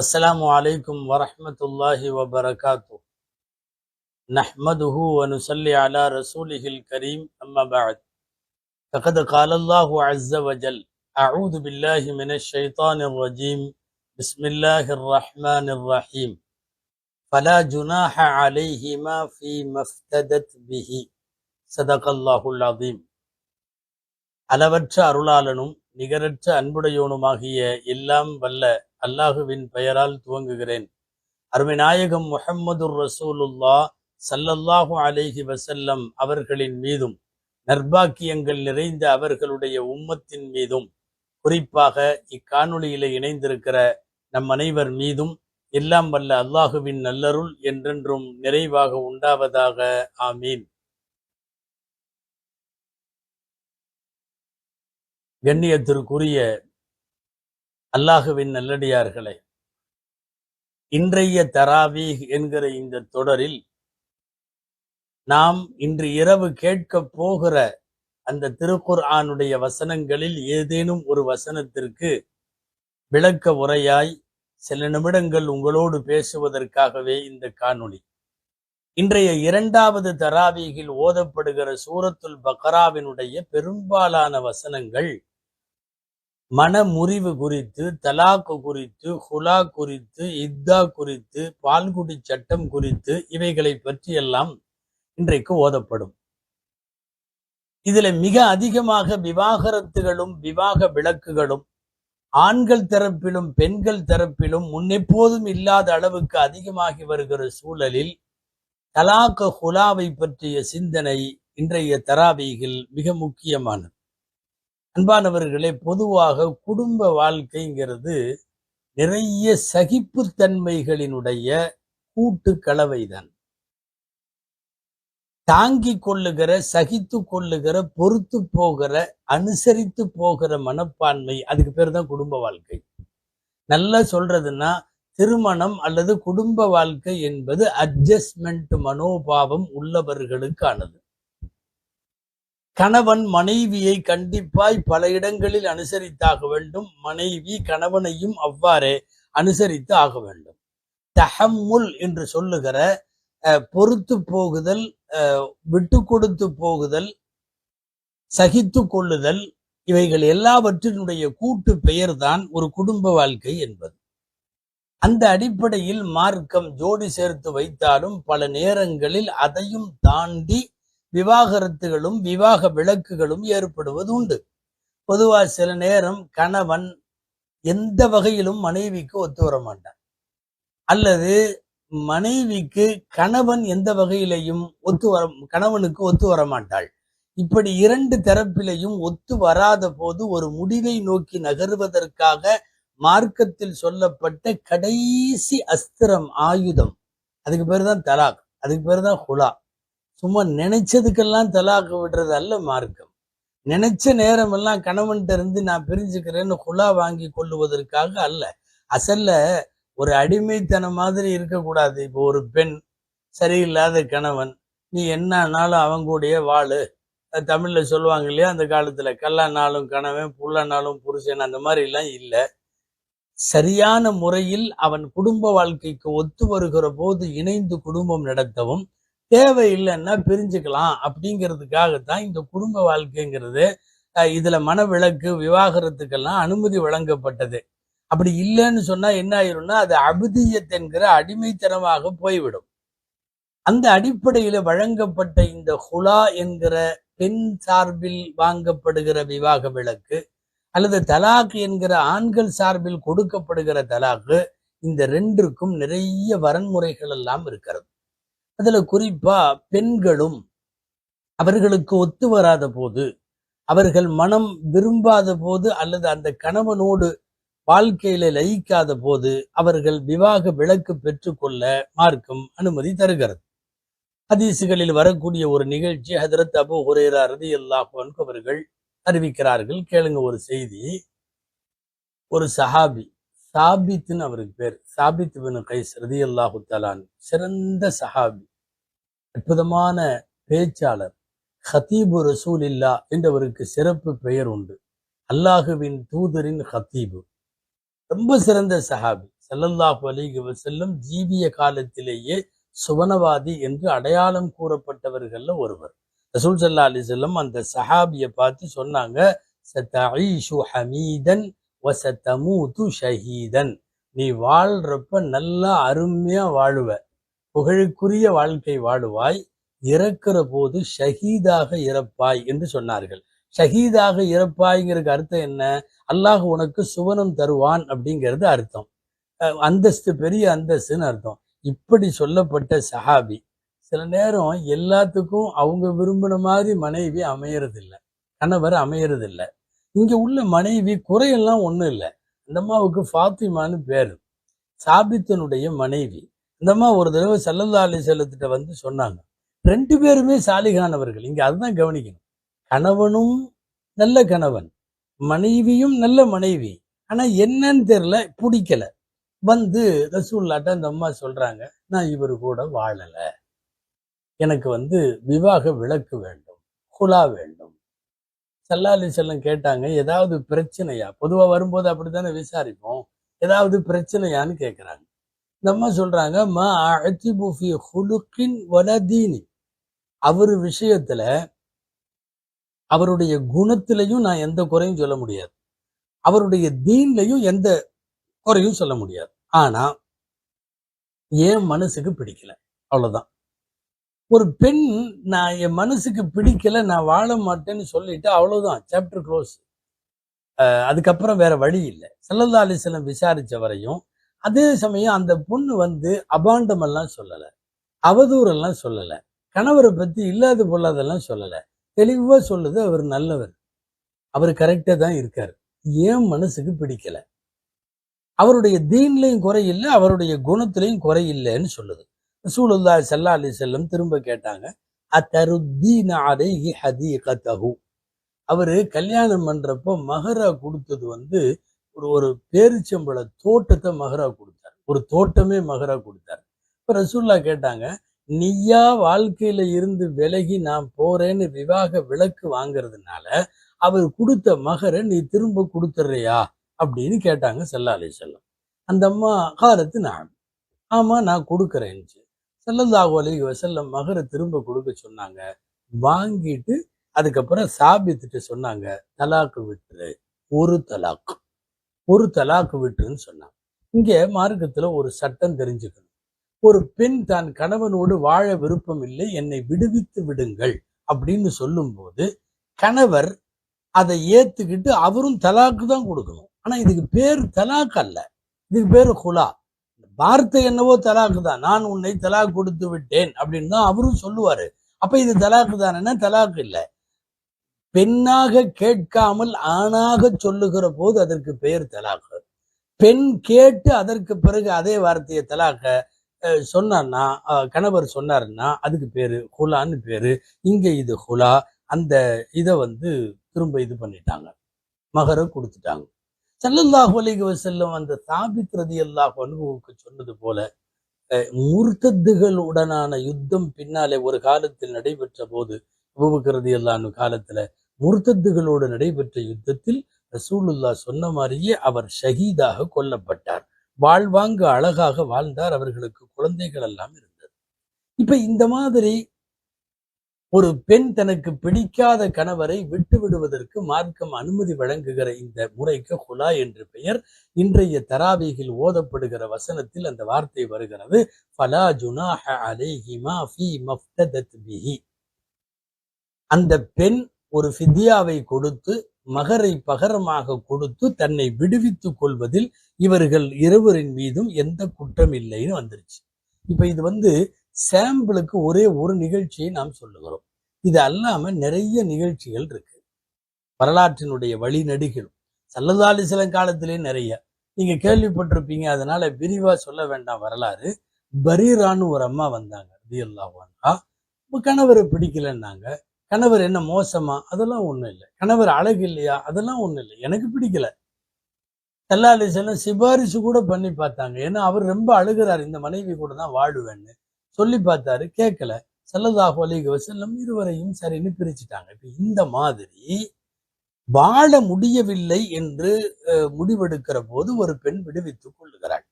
السلام عليكم ورحمة الله وبركاته. نحمده ونصلي على رسوله الكريم أما بعد. فقد قال الله عز وجل: أعوذ بالله من الشيطان الرجيم. بسم الله الرحمن الرحيم. فلا جناح عليهما فيما افتدت به. صدق الله العظيم. அளவற்ற அருளாளனும் நிகரற்ற அன்புடையோனுமாகிய எல்லாம் வல்ல அல்லாஹுவின் பெயரால் துவங்குகிறேன். அருமை நாயகம் முஹம்மதுர் ரசூலுல்லா ஸல்லல்லாஹு அலைஹி வஸல்லம் அவர்களின் மீதும் நற்பாக்கியங்கள் நிறைந்த அவர்களுடைய உம்மத்தின் மீதும் குறிப்பாக இக்காணொளியில இணைந்திருக்கிற நம் அனைவர் மீதும் எல்லாம் வல்ல அல்லாஹுவின் நல்லருள் என்றென்றும் நிறைவாக உண்டாவதாக. ஆமீன். கண்ணியத்திற்குரிய அல்லாஹுவின் நல்லடியார்களே, இன்றைய தராவீஹ் என்கிற இந்த தொடரில் நாம் இன்று இரவு கேட்க போகிற அந்த திருக்குர்ஆனுடைய வசனங்களில் ஏதேனும் ஒரு வசனத்திற்கு விளக்க உரையாய் சில நிமிடங்கள் உங்களோடு பேசுவதற்காகவே இந்த காணொளி. இன்றைய இரண்டாவது தராவீகில் ஓதப்படுகிற சூரத்துல் பக்ராவினுடைய பெரும்பாலான வசனங்கள் மனமுறிவு குறித்து, தலாக்கு குறித்து, ஹுலா குறித்து, இத்தா குறித்து, பால்குடி சட்டம் குறித்து இவைகளை பற்றியெல்லாம் இன்றைக்கு ஓதப்படும். இதுல மிக அதிகமாக விவாகரத்துகளும் விவாக விளக்குகளும் ஆண்கள் தரப்பிலும் பெண்கள் தரப்பிலும் முன்னெப்போதும் இல்லாத அளவுக்கு அதிகமாகி வருகிற சூழலில் தலாக்கு ஹுலாவை பற்றிய சிந்தனை இன்றைய தராவீகில் மிக முக்கியமானது. அன்பானவர்களே, பொதுவாக குடும்ப வாழ்க்கைங்கிறது நிறைய சகிப்புத்தன்மைகளினுடைய கூட்டு கலவைதான். தாங்கிக் கொள்ளுகிற, சகித்து கொள்ளுகிற, பொறுத்து போகிற, அனுசரித்து போகிற மனப்பான்மை, அதுக்கு பேர் தான் குடும்ப வாழ்க்கை. நல்லா சொல்றதுன்னா, திருமணம் அல்லது குடும்ப வாழ்க்கை என்பது அட்ஜஸ்ட்மெண்ட் மனோபாவம் உள்ளவர்களுக்கானது. கணவன் மனைவியை கண்டிப்பாய் பல இடங்களில் அனுசரித்தாக வேண்டும். மனைவி கணவனையும் அவ்வாறே அனுசரித்து ஆக வேண்டும். தஹம்முல் என்று சொல்லுகிற பொறுத்து போகுதல், விட்டு கொடுத்து போகுதல், சகித்து கொள்ளுதல், இவைகள் எல்லாவற்றினுடைய கூட்டு பெயர் தான் ஒரு குடும்ப வாழ்க்கை என்பது. அந்த அடிப்படையில் மார்க்கம் ஜோடி சேர்த்து வைத்தாலும் பல நேரங்களில் அதையும் தாண்டி விவாகரத்துகளும் விவாக விளக்குகளும் ஏற்படுவது உண்டு. பொதுவா சில நேரம் கணவன் எந்த வகையிலும் மனைவிக்கு ஒத்து வர மாட்டான், அல்லது மனைவிக்கு கணவன் எந்த வகையிலையும் கணவனுக்கு ஒத்து வர மாட்டாள். இப்படி இரண்டு தரப்பிலையும் ஒத்து வராத போது ஒரு முடிவை நோக்கி நகர்வதற்காக மார்க்கத்தில் சொல்லப்பட்ட கடைசி அஸ்திரம், ஆயுதம், அதுக்கு பேர் தான் தலாக், அதுக்கு பேர் தான் ஹுலா. சும்மா நினைச்சதுக்கெல்லாம் தலாக்கு விடுறது அல்ல மார்க்கம். நினைச்ச நேரம் எல்லாம் கணவன்கிட்ட இருந்து நான் பிரிஞ்சுக்கிறேன்னு ஹுலா வாங்கி கொள்ளுவதற்காக அல்ல. அசல்ல ஒரு அடிமைத்தனம் மாதிரி இருக்கக்கூடாது. இப்போ ஒரு பெண் சரியில்லாத கணவன், நீ என்னன்னாலும் அவங்களுடைய வாழு. தமிழ்ல சொல்லுவாங்க இல்லையா, அந்த காலத்துல கல்லானாலும் கணவன், புள்ளனாலும் புருஷன், அந்த மாதிரி எல்லாம் இல்லை. சரியான முறையில் அவன் குடும்ப வாழ்க்கைக்கு ஒத்து வருகிற போது இணைந்து குடும்பம் நடத்தவும், தேவையில்லைன்னா பிரிஞ்சுக்கலாம் அப்படிங்கிறதுக்காகத்தான் இந்த குடும்ப வாழ்க்கைங்கிறது. இதுல மனவிலக்கு விவாகரத்துக்கெல்லாம் அனுமதி வழங்கப்பட்டது. அப்படி இல்லைன்னு சொன்னா என்ன ஆயிரும்னா, அது அபுதியத் என்கிற அடிமைத்தனமாக போய்விடும். அந்த அடிப்படையில வழங்கப்பட்ட இந்த ஹுலா என்கிற பெண் சார்பில் வாங்கப்படுகிற விவாக விலக்கு, அல்லது தலாக் என்கிற ஆண்கள் சார்பில் கொடுக்கப்படுகிற தலாக்கு, இந்த ரெண்டிற்கும் நிறைய வரன்முறைகள் எல்லாம் இருக்கிறது. அதுல குறிப்பா பெண்களும் அவர்களுக்கு ஒத்து வராத போது, அவர்கள் மனம் விரும்பாத போது, அல்லது அந்த கணவனோடு வாழ்க்கையில லயிக்காத போது அவர்கள் விவாக விலக்கு பெற்றுக்கொள்ள மார்க்கம் அனுமதி தருகிறது. ஹதீசுகளில் வரக்கூடிய ஒரு நிகழ்ச்சி ஹதரத் அபூ ஹுரைரா ரலியல்லாஹு அன்ஹு அவர்கள் அறிவிக்கிறார்கள். கேளுங்க ஒரு செய்தி. ஒரு சஹாபி, சாபித்னு அவருக்கு பேர், சாபித் பின் கைஸ் ரலியல்லாஹு தஆலா, சிறந்த சஹாபி, அற்புதமான பேச்சாளர், ஹதீபு ரசூலில்லா என்றவருக்கு சிறப்பு பெயர் உண்டு. அல்லாஹுவின் தூதரின் ஹதீபு, ரொம்ப சிறந்த சஹாபி. ஸல்லல்லாஹு அலைஹி வஸல்லம் ஜீவிய காலத்திலேயே சுவனவாதி என்று அடையாளம் கூறப்பட்டவர்கள்ல ஒருவர். ரசூல் ஸல்லல்லாஹு அலைஹி வஸல்லம் அந்த சஹாபியை பார்த்து சொன்னாங்க, சதஈஷு ஹமீதன் வசதமூது ஷஹீதன். நீ வாழ்றப்ப நல்லா அருமையா வாழுவ, புகழுக்குரிய வாழ்க்கை வாழுவாய், இறக்கிற போது ஷஹீதாக இறப்பாய் என்று சொன்னார்கள். ஷஹீதாக இறப்பாய்ங்கிறதுக்கு அர்த்தம் என்ன? அல்லாஹ் உனக்கு சுவனம் தருவான் அப்படிங்கிறது அர்த்தம். அந்தஸ்து, பெரிய அந்தஸ்துன்னு அர்த்தம். இப்படி சொல்லப்பட்ட சஹாபி சில நேரம் எல்லாத்துக்கும் அவங்க விரும்பின மாதிரி மனைவி அமையறதில்லை, கணவர் அமையறதில்லை. இங்க உள்ள மனைவி குறையெல்லாம் ஒண்ணும் இல்லை. அந்த அம்மாவுக்கு ஃபாத்திமான்னு பேரு, சாபித்தனுடைய மனைவி. இந்த அம்மா ஒரு தடவை ஸல்லல்லாஹு அலைஹி வஸல்லத்திட்ட வந்து சொன்னாங்க. ரெண்டு பேருமே சாலிகானவர்கள். இங்க அதுதான் கவனிக்கணும். கணவனும் நல்ல கணவன், மனைவியும் நல்ல மனைவி. ஆனா என்னன்னு தெரியல, பிடிக்கல. வந்து ரசூலுல்லாஹ்ட்ட அந்த அம்மா சொல்றாங்க, நான் இவரு கூட வாழல, எனக்கு விவாக விலக்கு வேண்டும், குலா வேண்டும். ஸல்லல்லாஹு அலைஹி வஸல்லம் கேட்டாங்க, ஏதாவது பிரச்சனையா? பொதுவா வரும்போது அப்படித்தானே விசாரிப்போம். ஏதாவது பிரச்சனையான்னு கேட்கிறாங்க. இந்த அம்மா சொல்றாங்க, மா அஅதிபு ஃபீ ஹுலுகின் வலா தீனி. அவர் விஷயத்துல, அவருடைய குணத்திலையும் நான் எந்த குறையும் சொல்ல முடியாது, அவருடைய தீன்லையும் எந்த குறையும் சொல்ல முடியாது. ஆனா என் மனசுக்கு பிடிக்கல, அவ்வளவுதான். ஒரு பெண் நான் என் மனசுக்கு பிடிக்கல, நான் வாழ மாட்டேன்னு சொல்லிட்டு அவ்வளவுதான், சாப்டர் க்ளோஸ். அதுக்கப்புறம் வேற வழி இல்லை. ஸல்லல்லாஹு அலைஹி வஸல்லம் விசாரிச்ச வரையும். அதே சமயம் அந்த பொண்ணு அபாண்டம் எல்லாம் சொல்லல, அவதூறெல்லாம் சொல்லல, கணவரை பத்தி இல்லாத பொல்லாதெல்லாம் சொல்லல. தெளிவா சொல்லுது, அவர் நல்லவர், அவர் கரெக்டா தான் இருக்காரு. ஏன் மனசுக்கு பிடிக்கல, அவருடைய தீன்லையும் குறையில்லை, அவருடைய குணத்திலையும் குறையில்லைன்னு சொல்லுது. ரசூலுல்லாஹி ஸல்லல்லாஹு அலைஹி வஸல்லம் திரும்ப கேட்டாங்க, அத்தருத்தீன அலைஹி ஹதீகதஹு. அவரு கல்யாணம் பண்றப்போ மஹரா கொடுத்தது ஒரு பேரிச்சம்பழ தோட்டத்தை மஹரா கொடுத்தார், ஒரு தோட்டமே மஹரா கொடுத்தார். இப்ப ரசூலுல்லாஹ் கேட்டாங்க, நீயா வாழ்க்கையில இருந்து விலகி நான் போறேன்னு விவாக விலக்கு வாங்குறதுனால அவர் கொடுத்த மகரை நீ திரும்ப கொடுத்துறியா அப்படின்னு கேட்டாங்க ஸல்லல்லாஹு அலைஹி வஸல்லம். அந்த அம்மா காலத்து நான், ஆமா நான் கொடுக்குறேன். ஸல்லல்லாஹு அலைஹி வஸல்லம் மகரை திரும்ப கொடுக்க சொன்னாங்க. வாங்கிட்டு அதுக்கப்புறம் சாபித்துட்டு சொன்னாங்க, தலாக்கு விட்டுரு, ஒரு தலாக்கு, ஒரு தலாக்கு விட்டுருன்னு சொன்னாங்க. இங்க மார்க்கத்துல ஒரு சட்டம் தெரிஞ்சுக்கணும். ஒரு பெண் தான் கணவனோடு வாழ விருப்பம் இல்லை, என்னை விடுவித்து விடுங்கள் அப்படின்னு சொல்லும் போது கணவர் அதை ஏத்துக்கிட்டு அவரும் தலாக்கு தான் கொடுக்கணும். ஆனா இதுக்கு பேர் தலாக் அல்ல, இதுக்கு பேரு குலா. வார்த்தை என்னவோ தலாக்கு தான், நான் உன்னை தலாக் கொடுத்து விட்டேன் அப்படின்னு தான் அவரும் சொல்லுவாரு. அப்ப இது தலாக்கு தானே? தலாக்கு இல்லை. பெண்ணாக கேட்காமல் ஆணாக சொல்லுகிற போது அதற்கு பெயர் தலாக்கு. பெண் கேட்டு அதற்கு பிறகு அதே வார்த்தையை தலாக்க சொன்னார்னா, கணவர் சொன்னாருன்னா அதுக்கு பேரு ஹுலான்னு பேரு. இங்க இது ஹுலா. அந்த இதை திரும்ப இது பண்ணிட்டாங்க, மகரை கொடுத்துட்டாங்க. ஸல்லல்லாஹு அலைஹி வஸல்லம் அந்த சாபித் ரலியல்லாஹு அன்ஹுவுக்கு சொன்னது போல, முர்த்தத்துகளுடனான யுத்தம் பின்னாலே ஒரு காலத்தில் நடைபெற்ற போது, அபூபக்கர் ரலியல்லாஹு அன்ஹு காலத்துல முர்த்தத்துகளோடு நடைபெற்ற யுத்தத்தில் ரசூலுல்லாஹ் சொன்ன மாதிரியே அவர் ஷஹீதாக கொல்லப்பட்டார். வாழ்வாங்கு அழகாக வாழ்ந்தார், அவர்களுக்கு குழந்தைகள் எல்லாம் இருந்தது. இப்ப இந்த மாதிரி ஒரு பெண் தனக்கு பிடிக்காத கணவரை விட்டு விடுவதற்கு மார்க்கம் அனுமதி வழங்குகிற இந்த முறைக்கு ஹுலா என்று பெயர். இன்றைய தராவீகில் ஓதப்படுகிற வசனத்தில் அந்த வார்த்தை வருகிறது, ஃபலா ஜுனாஹ அலைஹிமா ஃபீ மஃப்ததத் பிஹி. அந்த பெண் ஒரு ஃபித்யாவை கொடுத்து, மகரை பகரமாக கொடுத்து தன்னை விடுவித்துக் கொள்வதில் இவர்கள் இருவரின் மீதும் எந்த குற்றம் இல்லைன்னு வந்துருச்சு. இப்ப இது சாம்பிளுக்கு ஒரே ஒரு நிகழ்ச்சியை நாம் சொல்லுகிறோம். இது அல்லாம நிறைய நிகழ்ச்சிகள் இருக்கு, வரலாற்றினுடைய வழிநடிகளும். ஸல்லல்லாஹு அலைஹி வஸல்லம் காலத்திலே நிறைய நீங்க கேள்விப்பட்டிருப்பீங்க, அதனால விரிவா சொல்ல வேண்டாம் வரலாறு. பரீரான்னு ஒரு அம்மா வந்தாங்க ரலியல்லாஹு அன்ஹா. கணவரை பிடிக்கலன்னாங்க. கணவர் என்ன மோசமா? அதெல்லாம் ஒண்ணும் இல்லை. கணவர் அழகு இல்லையா? அதெல்லாம் ஒண்ணும் இல்லை, எனக்கு பிடிக்கல. ஸல்லல்லாஹு அலைஹி வஸல்லம் சிபாரிசு கூட பண்ணி பார்த்தாங்க, ஏன்னா அவர் ரொம்ப அழுகிறார், இந்த மனைவி கூட தான் வாழுவேன்னு சொல்லி பார்த்தாரு, கேட்கல. ஸல்லல்லாஹு அலைஹி வஸல்லம் இருவரையும் சரின்னு பிரிச்சுட்டாங்க. இப்ப இந்த மாதிரி வாழ முடியவில்லை என்று முடிவெடுக்கிற போது ஒரு பெண் விடுவித்துக் கொள்ளுகிறாள்.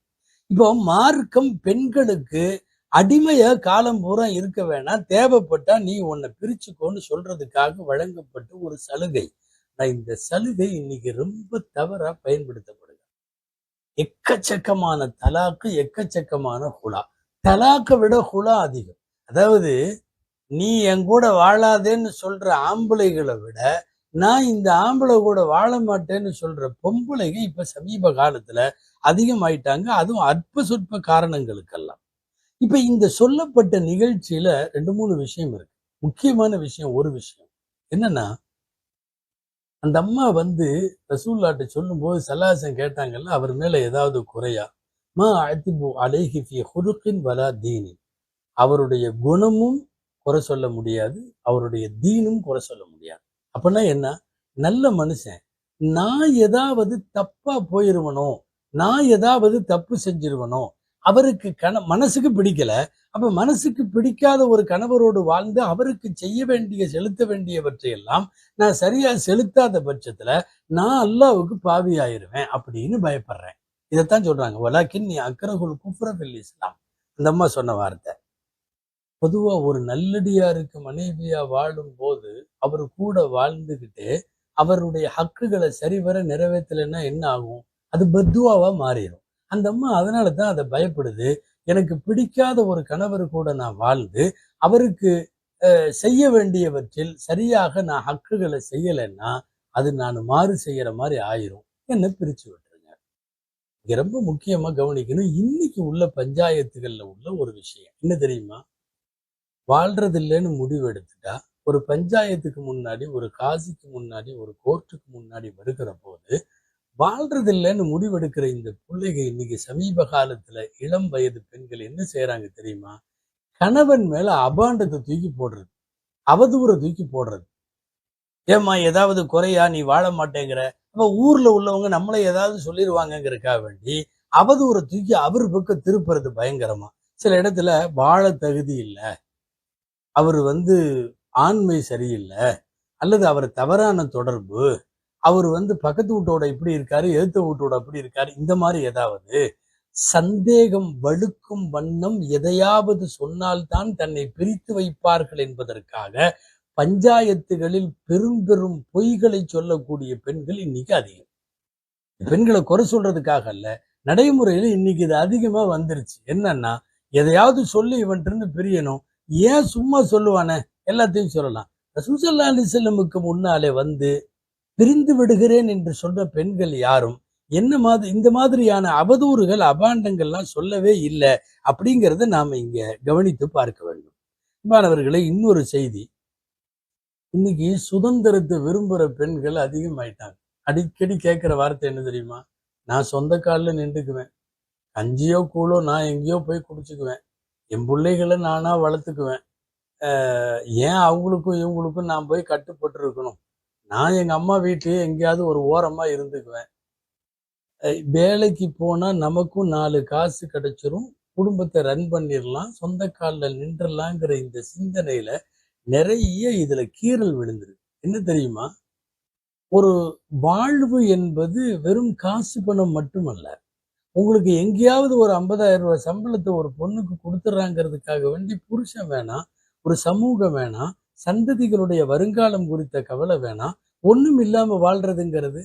இப்போ மார்க்கம் பெண்களுக்கு அடிமையா காலம் பூரா இருக்க வேணாம், தேவைப்பட்டா நீ உன்னை பிரிச்சுக்கோன்னு சொல்றதுக்காக வழங்கப்பட்ட ஒரு சலுகை. இந்த சலுகை இன்னைக்கு ரொம்ப தவறா பயன்படுத்தப்படுது. எக்கச்சக்கமான தலாக்கு, எக்கச்சக்கமான ஹுலா. தலாக்க விட ஹுலா அதிகம். அதாவது நீ என் கூட வாழாதேன்னு சொல்ற ஆம்பளைகளை விட நான் இந்த ஆம்பளை கூட வாழ மாட்டேன்னு சொல்ற பொம்பளைங்க இப்ப சமீப காலத்துல அதிகமாயிட்டாங்க. அதுவும் அற்ப சொற்ப காரணங்களுக்கெல்லாம். இப்ப இந்த சொல்லப்பட்ட நிகழ்ச்சியில 2, 3 விஷயம் இருக்கு. முக்கியமான விஷயம் ஒரு விஷயம் என்னன்னா, அந்த அம்மா ரசூலுல்லாஹ்ட்ட சொல்லும்போது ஸல்லல்லாஹு கேட்டாங்கல்ல, அவர் மேல ஏதாவது குறையா? மா அஅதிபு அலைஹி ஃபீ ஹுலுகின் வலா தீனின். அவருடைய குணமும் குறை சொல்ல முடியாது, அவருடைய தீனும் குறை சொல்ல முடியாது. அப்படின்னா என்ன? நல்ல மனுஷன். நான் ஏதாவது தப்பா போயிருவனோ, நான் ஏதாவது தப்பு செஞ்சிருவனோ, அவருக்கு மனசுக்கு பிடிக்கல. அப்ப மனசுக்கு பிடிக்காத ஒரு கணவரோடு வாழ்ந்து அவருக்கு செய்ய வேண்டிய செலுத்த வேண்டியவற்றை எல்லாம் நான் சரியா செலுத்தாத பட்சத்துல நான் அல்லாஹ்வுக்கு பாவி ஆயிருவேன் அப்படின்னு பயப்படுறேன். இதைத்தான் சொல்றாங்க. வலாக்கின் நீ அக்ரஹுல் குஃப்ர ஃபில் இஸ்லாம். அந்த அம்மா சொன்ன வார்த்தை. பொதுவா ஒரு நல்லடியாருக்கு மனைவியா வாழும் போது அவர் கூட வாழ்ந்துகிட்டு அவருடைய ஹக்குகளை சரிவர நிறைவேற்றலைன்னா என்ன ஆகும்? அது பத்துவாவா மாறிடும். அந்த அம்மா அதனாலதான் அதை பயப்படுது. எனக்கு பிடிக்காத ஒரு கணவர் கூட நான் வாழ்ந்து அவருக்கு செய்ய வேண்டியவற்றில் சரியாக நான் ஹக்குகளை செய்யலைன்னா அது நான் மாறு செய்யற மாதிரி ஆயிரும். என்ன பிரிச்சு விட்டுருங்க. இங்க ரொம்ப முக்கியமா கவனிக்கணும். இன்னைக்கு உள்ள பஞ்சாயத்துகள்ல உள்ள ஒரு விஷயம் என்ன தெரியுமா? வாழ்றது இல்லைன்னு முடிவு எடுத்துட்டா ஒரு பஞ்சாயத்துக்கு முன்னாடி, ஒரு காசிக்கு முன்னாடி, ஒரு கோர்ட்டுக்கு முன்னாடி வருகிற போது வாழ்றது இல்லைன்னு முடிவெடுக்கிற இந்த பிள்ளைங்க இன்னைக்கு சமீப காலத்துல இளம் வயது பெண்கள் என்ன செய்யறாங்க தெரியுமா? கணவன் மேல அபாண்டத்தை தூக்கி போடுறது, அவதூறை தூக்கி போடுறது. ஏம்மா ஏதாவது குறையா நீ வாழ மாட்டேங்கிற? அப்ப ஊர்ல உள்ளவங்க நம்மளை ஏதாவது சொல்லிடுவாங்கங்கிறதுக்காக வேண்டி அவதூறை தூக்கி அவர் பக்கம் திருப்புறது பயங்கரமா. சில இடத்துல வாழ தகுதி இல்லை, அவர் ஆண்மை சரியில்லை, அல்லது அவர் தவறான தொடர்பு, அவர் பக்கத்து வீட்டோட இப்படி இருக்காரு, எதிர்த்த வீட்டோட அப்படி இருக்காரு, இந்த மாதிரி ஏதாவது சந்தேகம் வலுக்கும் வண்ணம் எதையாவது சொன்னால்தான் தன்னை பிரித்து வைப்பார்கள் என்பதற்காக பஞ்சாயத்துகளில் பெரும் பெரும் பொய்களை சொல்லக்கூடிய பெண்கள் இன்னைக்கு அதிகம். பெண்களை குறை சொல்றதுக்காக அல்ல, நடைமுறையில இன்னைக்கு இது அதிகமா வந்துருச்சு. என்னன்னா, எதையாவது சொல்லி இவன்ட்டு இருந்து பிரியணும். ஏன் சும்மா சொல்லுவானே, எல்லாத்தையும் சொல்லலாம். ரசூல் ஸல்லல்லாஹு அலைஹி வஸல்லமுக்கு முன்னாலே பிரிந்து விடுகிறேன் என்று சொல்ற பெண்கள் யாரும் இந்த மாதிரியான அவதூறுகள், அபாண்டங்கள்லாம் சொல்லவே இல்லை அப்படிங்கிறத நாம இங்க கவனித்து பார்க்க வேண்டும். அன்பானவர்களே, இன்னொரு செய்தி. இன்னைக்கு சுதந்திரத்தை விரும்புற பெண்கள் அதிகமாயிட்டாங்க. அடிக்கடி கேட்கிற வார்த்தை என்ன தெரியுமா? நான் சொந்த காலில் நின்றுக்குவேன், கஞ்சியோ கூழோ நான் எங்கேயோ போய் குடிச்சுக்குவேன், என் பிள்ளைகளை நானா வளர்த்துக்குவேன், ஏன் அவங்களுக்கும் இவங்களுக்கும் நான் போய் கட்டுப்பட்டு இருக்கணும், நான் எங்க அம்மா வீட்லயே எங்கேயாவது ஒரு ஓரமா இருந்துக்குவேன், வேலைக்கு போனா நமக்கும் 4 காசு கிடைச்சிரும், குடும்பத்தை ரன் பண்ணிடலாம், சொந்த காலில் நின்றலாங்கிற இந்த சிந்தனையில நிறைய இதுல கீறல் விழுந்துருக்கு. என்ன தெரியுமா? ஒரு வாழ்வு என்பது வெறும் காசு பணம் மட்டுமல்ல. உங்களுக்கு எங்கேயாவது ஒரு 50,000 ரூபாய் சம்பளத்தை ஒரு பொண்ணுக்கு கொடுத்துறாங்கிறதுக்காக வேண்டி புருஷன் வேணாம், ஒரு சமூகம் வேணாம், சந்ததிகளுடைய வருங்காலம் குறித்த கவலை வேணாம், ஒண்ணும் இல்லாம வாழ்றதுங்கிறது.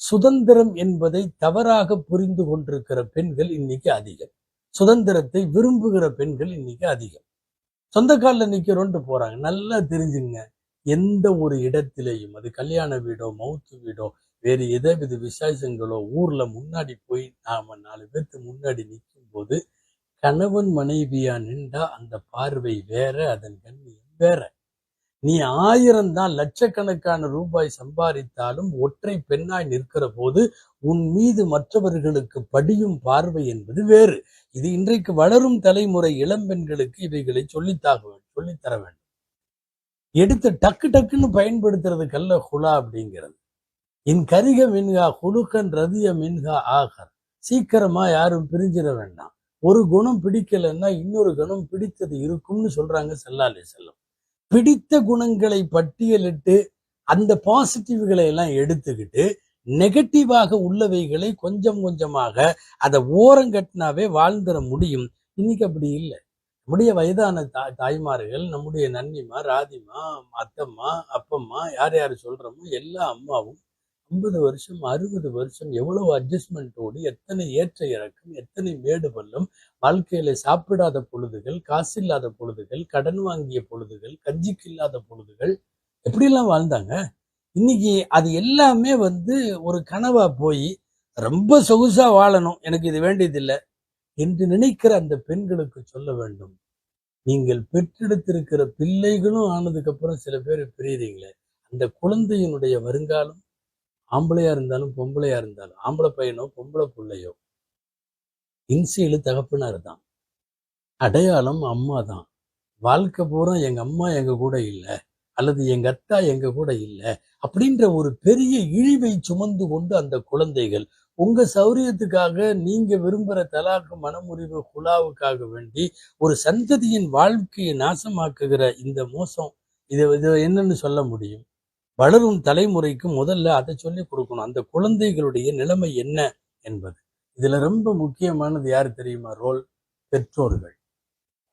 சுதந்திரம் என்பதை தவறாக புரிந்து கொண்டிருக்கிற பெண்கள் இன்னைக்கு அதிகம். சுதந்திரத்தை விரும்புகிற பெண்கள் இன்னைக்கு அதிகம். சொந்த காலில் நிக்கிறோன்ட்டு போறாங்க. நல்லா தெரிஞ்சுங்க, எந்த ஒரு இடத்திலேயும், அது கல்யாண வீடோ, மவுத்து வீடோ, வேறு எதாவது விசேஷங்களோ, ஊர்ல முன்னாடி போய் நாம 4 பேருக்கு முன்னாடி நிற்கும் போது கணவன் மனைவியா நின்றா அந்த பார்வை வேற, அதன் கண்ணியம் வேற. நீ 1000 தான் லட்சக்கணக்கான ரூபாய் சம்பாதித்தாலும் ஒற்றை பெண்ணாய் நிற்கிற போது உன் மீது மற்றவர்களுக்கு படியும் பார்வை என்பது வேறு. இது இன்றைக்கு வளரும் தலைமுறை இளம்பெண்களுக்கு இவைகளை சொல்லித்தர வேண்டும். எடுத்து டக்கு டக்குன்னு பயன்படுத்துறதுக்கல்ல ஹுலா அப்படிங்கிறது. இன் கரிக மின்கா ஹுலுக்கன் ரதிய மின்கா ஆகர். சீக்கிரமா யாரும் பிரிஞ்சிட வேண்டாம். ஒரு குணம் பிடிக்கலைன்னா இன்னொரு குணம் பிடித்தது இருக்கும்னு சொல்றாங்க ஸல்லல்லாஹு அலைஹி வஸல்லம். பிடித்த குணங்களை பட்டியலிட்டு அந்த பாசிட்டிவ்களை எல்லாம் எடுத்துக்கிட்டு நெகட்டிவாக உள்ளவைகளை கொஞ்சம் கொஞ்சமாக அதை ஓரங்கட்டினாவே வாழ்ந்துட முடியும். இன்னைக்கு அப்படி இல்லை. நம்முடைய வயதான தாய்மார்கள், நம்முடைய நன்னிமா, ராதிமா, அத்தம்மா, அப்பம்மா, யார் யார் சொல்றோமோ எல்லா அம்மாவும் 50 வருஷம் 60 வருஷம் எவ்வளவு அட்ஜஸ்ட்மெண்ட்டோடு, எத்தனை ஏற்ற இறக்கம், எத்தனை மேடு பள்ளம், வாழ்க்கையில சாப்பிடாத பொழுதுகள், காசு இல்லாத பொழுதுகள், கடன் வாங்கிய பொழுதுகள், கஞ்சிக்கு இல்லாத பொழுதுகள், எப்படியெல்லாம் வாழ்ந்தாங்க. இன்னைக்கு அது எல்லாமே ஒரு கனவா போய் ரொம்ப சொகுசா வாழணும், எனக்கு இது வேண்டியதில்லை என்று நினைக்கிற அந்த பெண்களுக்கு சொல்ல வேண்டும், நீங்கள் பெற்றெடுத்திருக்கிற பிள்ளைகளும் ஆனதுக்கு அப்புறம் சில பேர் பிரியுறீங்களே, அந்த குழந்தையினுடைய வருங்காலம் ஆம்பளையா இருந்தாலும் பொம்பளையா இருந்தாலும், ஆம்பளை பையனோ பொம்பளை பிள்ளையோ, இன்சியலு தகப்பனார் தான், அடையாளம் அம்மா தான். வாழ்க்கை பூரா எங்க அம்மா எங்க கூட இல்லை, அல்லது எங்க அத்தா எங்க கூட இல்லை அப்படின்ற ஒரு பெரிய இழிவை சுமந்து கொண்டு அந்த குழந்தைகள் உங்க சௌரியத்துக்காக நீங்க விரும்புகிற தலாக்கு மனமுறிவு குழாவுக்காக வேண்டி ஒரு சந்ததியின் வாழ்க்கையை நாசமாக்குகிற இந்த மோசம், இது என்னன்னு சொல்ல முடியும்? வளரும் தலைமுறைக்கு முதல்ல அதை சொல்லி கொடுக்கணும், அந்த குழந்தைகளுடைய நிலைமை என்ன என்பது. இதுல ரொம்ப முக்கியமானது யாரு தெரியுமா ரோல்? பெற்றோர்கள்.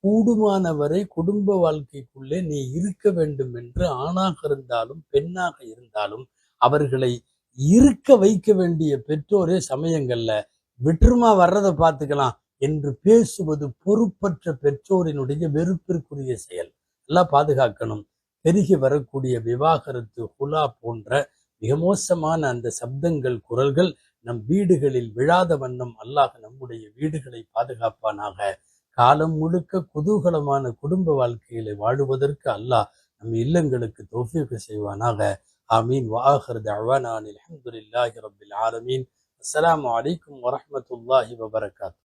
கூடுமானவரை குடும்ப வாழ்க்கைக்குள்ளே நீ இருக்க வேண்டும் என்று ஆணாக இருந்தாலும் பெண்ணாக இருந்தாலும் அவர்களை இருக்க வைக்க வேண்டிய பெற்றோரே சமயங்கள்ல விட்டுருமா வர்றதை பார்த்துக்கலாம் என்று பேசுவது பொறுப்பற்ற பெற்றோரினுடைய வெறுப்பிற்குரிய செயல். எல்லாம் பாதுகாக்கணும். பெருகி வரக்கூடிய விவாகரத்து, குலா போன்ற மிக மோசமான அந்த சப்தங்கள், குரல்கள் நம் வீடுகளில் விழாத வண்ணம் அல்லாஹ் நம்முடைய வீடுகளை பாதுகாப்பானாக. காலம் முழுக்க குதூகலமான குடும்ப வாழ்க்கையில வாழுவதற்கு அல்லாஹ் நம் இல்லங்களுக்கு தௌஃபீக் செய்வானாக. ஆமீன். வஆகிரு தஅவானா அல்ஹம்துலில்லாஹி ரப்பில் ஆலமீன். அஸ்ஸலாமு அலைக்கும் வரஹ்மத்துல்லாஹி வபரகாத்துஹு.